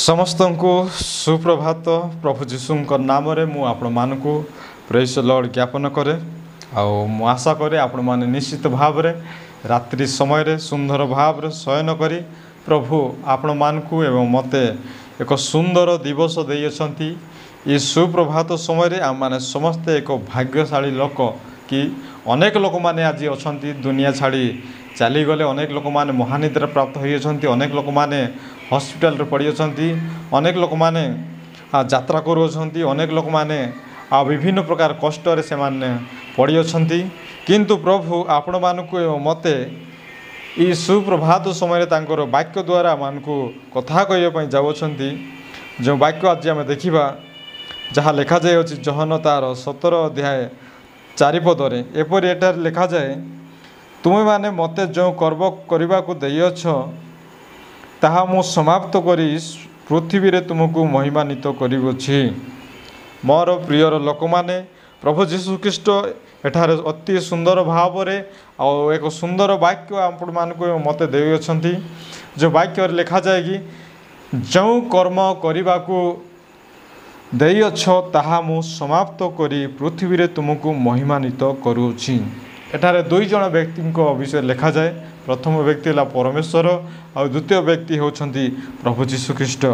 समस्त को सुप्रभात प्रभु जीशु नाम मु आपण मानकु प्रेज लॉर्ड ज्ञापन करे मु आशा करे आपण माने निश्चित भाव रे रात्रि समय रे सुंदर भाव रे शयन करी प्रभु आपण मानकु एवं मते एक सुंदर दिवस देइछंती। ये सुप्रभात समय रे आम माने समस्त एक भाग्यशाली लोक कि अनेक लोक माने आज अछंती दुनिया छाड़ी चली गले, अनेक लोक माने महानिद्रा प्राप्त होइछंती, अनेक लोक माने हॉस्पिटल रे पड़ी अछंती, अनेक लोक माने यात्रा करूछंती, अनेक लोक माने विभिन्न प्रकार कष्ट रे से माने पड़ी अछंती। किंतु प्रभु आपण मानकु मते ई सुप्रभात समय तांकर वाक्य द्वारा मानकु कथा कहय पई जाउछंती। जो वाक्य आज आम देखिबा जहाँ लिखा जाए अछि जहन तार 17 अध्याय 4 पदरे एपरि एटार लिखा जाए, तुमे माने मते जो कर्म करबा को देयछ ताहा मु समाप्त करी पृथ्वी रे तुमको महिमान्वित करिवछि। मोर प्रियर लोक माने प्रभु जीशु ख्रीष्ट एठार अति सुंदर भाव रे और एक सुंदर वाक्य आपण मानकु मते देयछंती। जो वाक्य लिखा जाए कि जो कर्म करबा को देयछ ताहा मु समाप्त करी पृथ्वी रे तुमको महिमान्वित करूछि। एठारे दुई जन व्यक्ति विषय लिखा जाए। प्रथम व्यक्ति है परमेश्वर और द्वितीय व्यक्ति होछंती प्रभु जीशु ख्रीष्ट।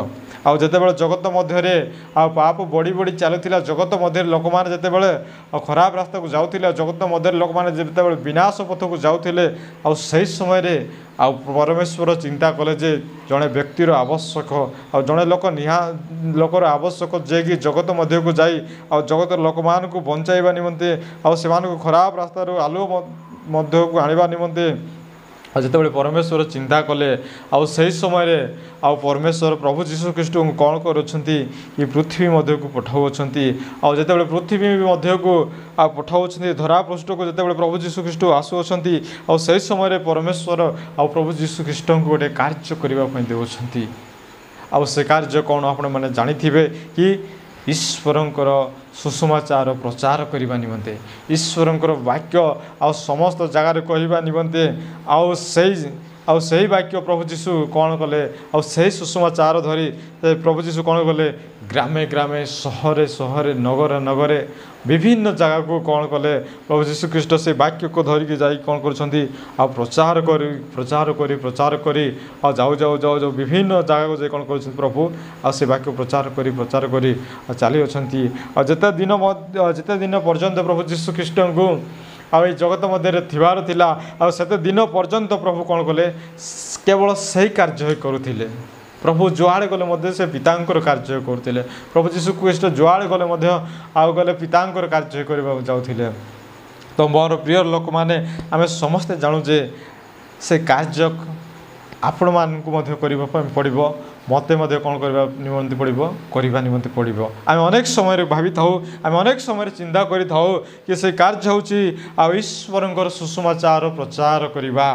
आउ जेतेबेले जगत मध्यरे पाप बढ़ी बढ़ी चलुथिला, जगत मध्य लोक माने जेतेबेले खराब रास्ता को जाउथिले, जगत मध्य लोक माने जेतेबेले विनाश पथ को जाउथिले, आउ सही समय रे आउ परमेश्वर चिंता कले जे जड़े व्यक्तिर आवश्यक आ जड़े लोक निहा लोकर आवश्यक जे कि जगत मध्य को जाई आ जगत लोक मान को बंचाइबा निमंते आ सेमान को खराब रास्ता रो आलो मध्य को आनिबा निमंते जितेबाला परमेश्वर चिंता कले आउ सही समय रे आउ परमेश्वर प्रभु जीशु ख्रीष्ट को कौन करुछंती ये पृथ्वी मध्य को पठाउछंती। आउ जितेबाला पृथ्वी मध्य को आ पठाउछंती धरा पृष्ठ को जितेबाला प्रभु जीशु ख्रीष्ट आसुछंती आउ सही समय रे परमेश्वर आउ प्रभु जीशु ख्रीष्ट को गोटे कार्य करबा पई देउछंती। आउ से कार्य कौन आपण माने जानिथिबे कि ईश्वरंकर सुसमाचार प्रचार करने निमंते, ईश्वरंकर वाक्य आ समस्त जगार कहवा निमंते आउ सही वाक्य प्रभु जीशु कौन कले आउ सही सुसमाचार धरी प्रभु जीशु कौन कले ग्रामे ग्रामे सहरे सहरे नगरे नगरे विभिन्न जगह को कौन कले प्रभु जीशु ख्रीष्ट से वाक्य को धरिकी जाई कौन करछंती आ प्रचार करी आ जाऊ जाऊ जाऊ जाऊ विभिन्न जगह को जे कौन करछंती प्रभु आ से वाक्य प्रचार करी चली अछंती। आ जेते दिन पर्यंत प्रभु जीशु ख्रीष्ट को आ जगत मध्य थिबार थिला आ सेते दिन पर्यंत प्रभु कौन कले केवल सही कार्य करुथिले। प्रभु जुआड़े गले मध्य से पितांकर कार्य करते, प्रभु जीशु ख्रीष्ट जुआड़े गले मध्य आउ गले पितांकर कार्य करबा जाउथिले। तो मोर प्रिय लोक माने आमे समस्ते जानू जे से कार्य आपण मानकु मध्य करबा पड़िबो, मते मध्य कौन करबा निमंते पड़िबो करबा निमंते पड़िबो। आमे अनेक समय रे भाबी थाउ, आमे अनेक समय रे चिंता करि थाउ कि से कार्य होची आ ईश्वरंकर सुसमाचार प्रचार करबा,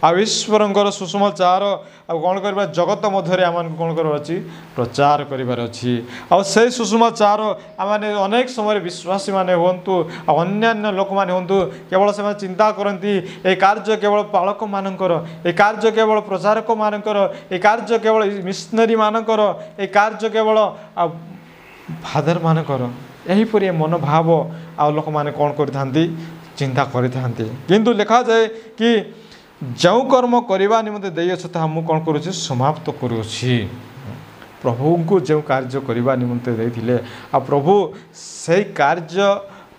आ ईश्वरंकर सुसमाचार आ कौन करबा जगत मध्य आम कौन करबार अछि प्रचार करिवार अछि। आ से सुसमाचार आमाने अनेक समय विश्वासी माने होंतु आ अन्यान्य लोक माने होंतु केवल से चिंता करती ए कार्य केवल पालक मानकर, ए कार्य केवल प्रचारक मानकर, ए कार्य केवल मिशनरी मानकर, ए कार्य केवल फादर मानकर, एहीपरि मनोभाव आ लोक माने कौन करथांती चिंता करथांती। किंतु लिखा जाए कि जो कर्म करने निमंते देयछ ताहा मु कौन करुछि समाप्त करुछि। प्रभु को जो कार्य करने निमंते देथिले आ प्रभु से कार्य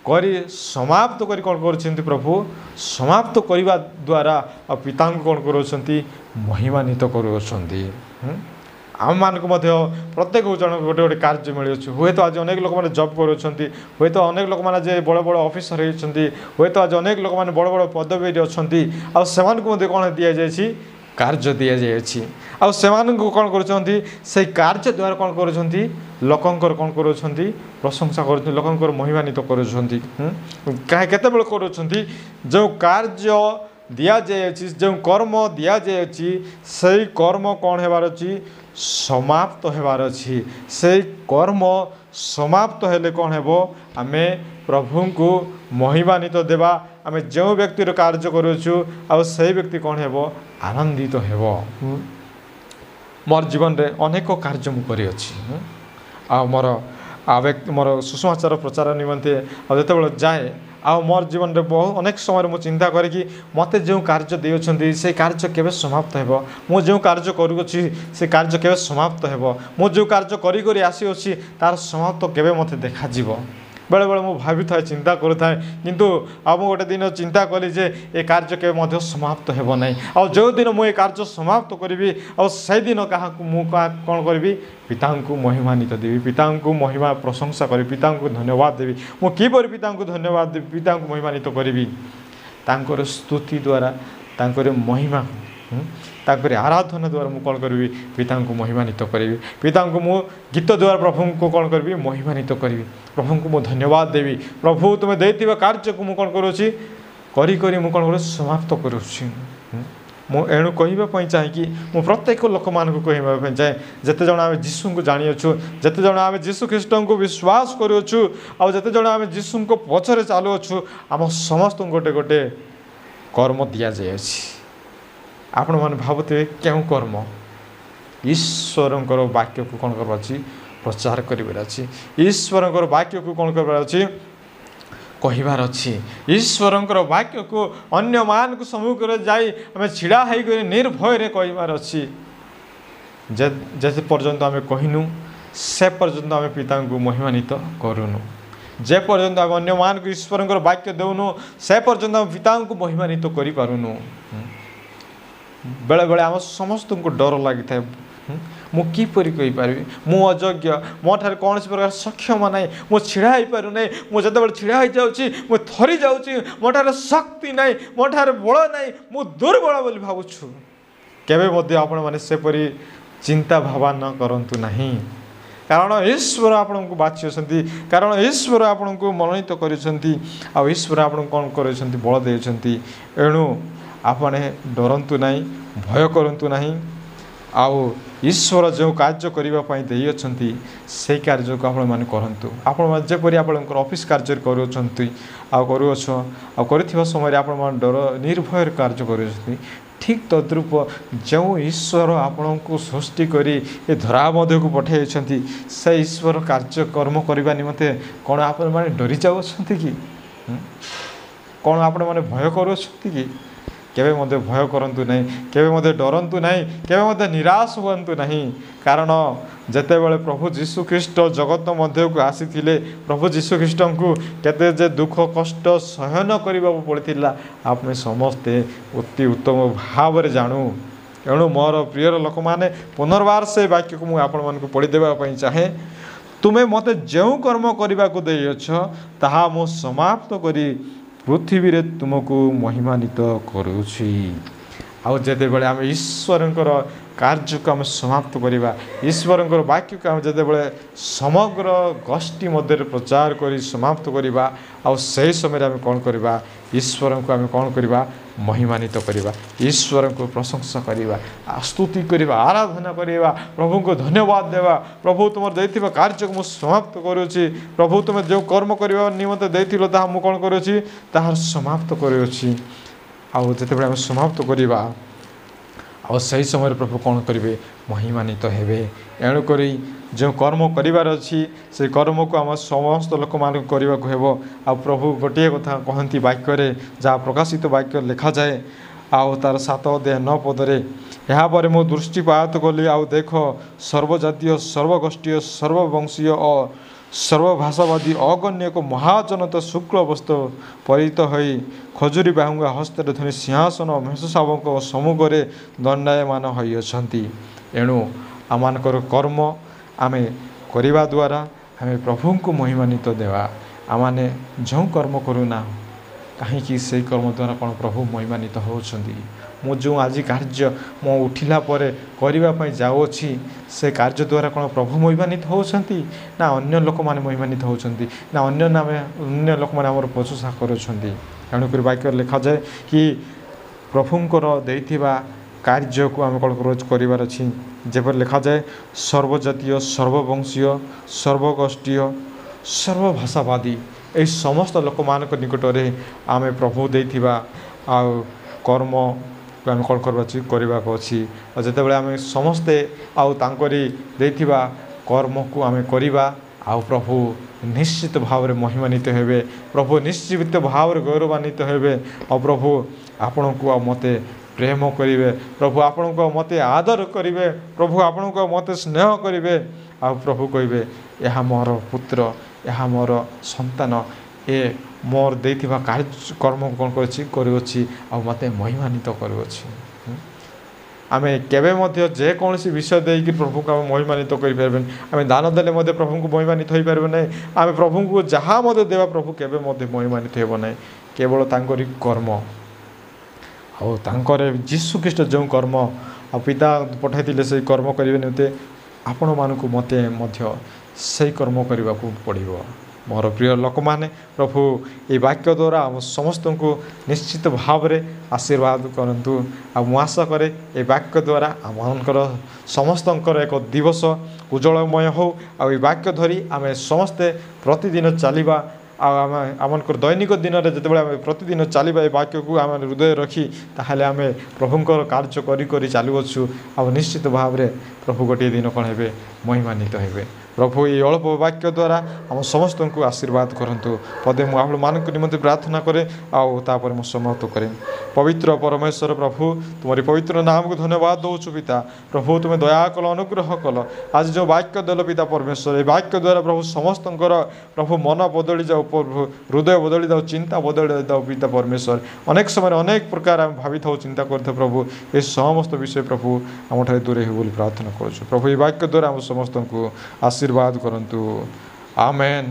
करी समाप्त करी कौन करुछंती प्रभु समाप्त करने द्वारा आ पिता को कौन करुछंती महिमान्वित करुछंती। आम मान को प्रत्येक जन गोटे गोटे कार्य मिलूँ। हुए तो आज अनेक लोक मैंने जॉब करुँच, हुए तो अनेक लोक मैंने बड़ बड़ ऑफिसर होती, हुए तो आज अनेक लोक मैंने बड़ बड़ पदवी अच्छा से कौन दि जाए कार्य दि जाए आ कौन कर से कार्य द्वारा कौन कर लोकंकर कौन कर प्रशंसा कर लोकंकर महिमान्वित कर जो कार्य दि जाए जो कर्म दि जाए से कर्म कौन होबार अच्छी समाप्त होबार अच्छी। से कर्म समाप्त हेले कौन हेबो आमे प्रभु को महिमान्वित देवा। आमे जो व्यक्तिर कार्य करुछु आ से व्यक्ति कौन हेबो आनंदित हेबो। मोर जीवन में अनेक कार्य मुझे मोर मोर सुसमाचार प्रचार निमंते जो जाए आ मोर जीवन में बहुत अनेक समय मुझे चिंता करी मत जो कार्य देते से कार्य केवे समाप्त हो मु जो कार्य करुँची से कार्य केवे समाप्त हो मु जो कार्य करी आसी तार समाप्त केवे मत देखा बेले बेले मुझे भावी था चिंता करूए किंतु अब गोटे दिन चिंता कली जे ए कार्य के समाप्त हो ना आ जो दिन मुझे कार्य समाप्त करी से दिन क्या कौन करी पिता को महिमान्वित देवी पिता को महिमा प्रशंसा करी पिता को धन्यवाद देवी मु किपर पिता को धन्यवाद देवी पिता को महिमान्वित करी तांकर स्तुति द्वारा तांकर महिमा तांकर आराधना द्वारा मुझे कौन करी पिता को महिमान्वित करी पिता को मु गीत द्वारा प्रभु को कौन करी महिमान्वित करी प्रभु को मुझे धन्यवाद देवी प्रभु तुम्हें देथिबा कार्य को मुझे कौन करुँची करी करी मुझे कौन कर समाप्त करुँची एणु कहवाई चाहे कि मु प्रत्येक लोक मान कहवाई चाहे जिते जन आम जीशु को जानिछु जिते जन आम जीशु ख्रीष्ट को विश्वास करुछु आ जिते जन आम जीशु को पछरे चलुछु आम समस्त गोटे गोटे कर्म दि जाए आपण मैंने भावुवे क्यों कर्म ईश्वर वाक्य को कौन करवा प्रचार करार अच्छी ईश्वर वाक्य को कौन करार अच्छी कहबार अच्छी ईश्वर वाक्य को अन्य मान को सम्मुख जाई आम छिड़ा होकर निर्भय कहबार अच्छी जे पर्यंत आम कहनु से पर्यंत आम पिता को महिमान्वित करूनु जे पर्यंत आम अन्य मान को ईश्वर वाक्य देउनु से पर्यंत आम पिता को महिमान्वित करूँ बेले बेले आम समस्त को डर लगी था मु किपरि कहीपरि मु अयोग्य मो ठारे कौन प्रकार सक्षम ना मु छिड़ा हो पार ना मुझे छिड़ा हो जाऊँगी मु थरी जाऊँगी मो ठारे शक्ति ना मो ठारे बल ना मु दुर्बल बोली भावुछु केबे मध्य आपण माने सेपरि चिंता भावा न करंतु नहीं कारण ईश्वर आपण को बाछिसंती कारण ईश्वर आपण को मनोनीत करिसंती आ ईश्वर आपण कोन करिसंती बल देइसंती एणु आपने डरंतु नहीं भय करंतु नहीं आउ ईश्वर जो कार्य करने दे अच्छी से कार्य को आपण मैंने करूँ आपण जेपरी आप ऑफिस कार्य करुच्छ समय आप डर निर्भय कार्य कर ठीक तद्रूप जो ईश्वर आपण को सृष्टि करी ए धरा मध्य को पठाई से ईश्वर कार्यक्रम करने निमंते कौन आप डरी जाऊँ कि कौन आपण मैंने भय करूँ कि केवे मध्य भय करंतु नहीं केवे मध्य डरंतु नहीं केवे मध्य निराश हुअंतु नहीं कारण जेते बेले प्रभु जीशु ख्रीष्ट जगत मध्य को आसीथिले प्रभु जीशु ख्रीष्ट को केते जे दुख कष्ट सहन करबा पड़िथिला आपने समस्ते अति उत्तम भाव रे जानू एणु मोर प्रिय लोक माने पुनर्बार से वाक्य को मु आपण मन को पढ़ी देबा पई चाहे तुमे मते जो कर्म करबा को देयछ ताहा मु समाप्त करी पृथ्वी रे तुमको महिमान्वित करुछि आउ जेते बेले आम ईश्वर कार्य को आम समाप्त करवा ईश्वर वाक्य को आम जेते बेले समग्र गोष्ठी मध्य प्रचार करी समाप्त करवा आउ सही समय आम कौन करवा ईश्वर को आम कौन करवा महिमान्वित करवा ईश्वर को प्रशंसा करवा स्तुति करवा आराधना करवा प्रभु को धन्यवाद देवा प्रभु तुम देथिबा कार्य को मु समाप्त करुछि प्रभु तुम जो कर्म करवा निमंते देथिलो ता मु कौन करुछि ताहार समाप्त करुछि आउ जेते बेले आम समाप्त करवा और सही समय प्रभु कौन करेंगे महिमान्वित हेबे एणुक जो कर्म करार अच्छी से कर्म को आम समस्त लोक मान करने को हेबो आ प्रभु गोटे कथा कहती वाक्य जहाँ प्रकाशित वाक्य लिखा जाए आउ तार 7 अध्याय 9 पदरे यापर मो दृष्टिपात कली आउ देख सर्वजातीय सर्वगोष्ठीय सर्ववंशीय और सर्वभाषावादी अगण्य को महाजनता शुक्ल वस्त्र परित होई खजुरी बाहुंगा हस्तर धनी सिंहासन मेषशावक सम्मुखें दंडायमान होती एणु आमर कर्म आमे करने द्वारा आम प्रभु को महिमान्वित देवा आमने जो कर्म करूना कहीं से कर्म द्वारा कौन प्रभु महिमान्वित होती मु जो आज कार्य मो उठिला परे करने जाऊँगी से कार्य द्वारा कौन प्रभु महिमान्वित होती ना अन्य लोक मैंने महिमान्वित होती ना अन्य लोक मैंने आम प्रशंसा करुँच वाक्य लिखा जाए कि प्रभुंकर देथिबा कार्य को आम कौन करार अच्छी जब लिखा जाए सर्वजातीय सर्ववंशीय सर्वगोष्ठीय सर्वभाषावादी ये समस्त लोक मान निकट में आम प्रभु देथिबा आ कर्म आम कौन करवा अच्छी जितेबाला आम समस्ते आउ तांकरी देथिबा कर्म को आम करवा आउ प्रभु निश्चित भाव में महिमान्वित हेबे प्रभु निश्चित भाव में गौरवान्वित हेबे और प्रभु आपण को मते प्रेम करिवे प्रभु आपण को मते आदर करिवे प्रभु आपण को मते स्नेह करिवे आ प्रभु कहिबे यह मोर पुत्र यह मोर संतान ए मोर देथिबा कर्म कौन करुछि आ मते महिमान्वित करुछि आमे केबे मध्य जे कौनसी विषय देकी प्रभु को महिमान्वित करें आम दान देले मध्य प्रभु को महिमान्वित हो पारे ना आम प्रभु को जहाँ मध्य देवा प्रभु केबे मध्य महिमान्वित हो ना केवल तांकरी कर्म आर जीशु ख्रीष्ट जो कर्म आ पिता पठाई से कर्म करेंगे निमते आपण मानक मते मध्य से कर्म करने को पड़ो मोर प्रिय लोक मैंने प्रभु ये वाक्य द्वारा आम समस्त को निश्चित भाव में आशीर्वाद करूँ आशा करे ये वाक्य द्वारा आमर समस्त एक दिवस उज्जवलमय हो आ वाक्य धरी आम समस्ते प्रतिदिन चलवा आमर दैनिक दिन में जिते आम प्रतिदिन चलवा ये वाक्य को आम हृदय रखी ताहले आम प्रभुंर कार्य करी चलुछु आ निश्चित भाव में प्रभु गोटे दिन कौन हे महिमान्वित हे प्रभु ये अल्प वाक्य द्वारा आम समस्त को आशीर्वाद करंतु पदे मु आप मानक निमंत्रण प्रार्थना करे आपर मु समाप्त करें पवित्र परमेश्वर प्रभु तुम्हारी पवित्र नाम को धन्यवाद दौचु पिता प्रभु तुम्हें दया कल अनुग्रह कल आज जो वाक्य देल पिता परमेश्वर ये वाक्य द्वारा प्रभु समस्त प्रभु मन बदली जाऊ प्रभु हृदय बदली जाऊ चिंता बदली जाऊ पिता परमेश्वर अनेक समय अनेक प्रकार आम भावी था चिंता करते प्रभु ये समस्त विषय प्रभु आम दूरे हो प्रार्थना करुँ प्रभु ये वाक्य द्वारा आम समस्त को आशीर्वाद करंतु आमेन।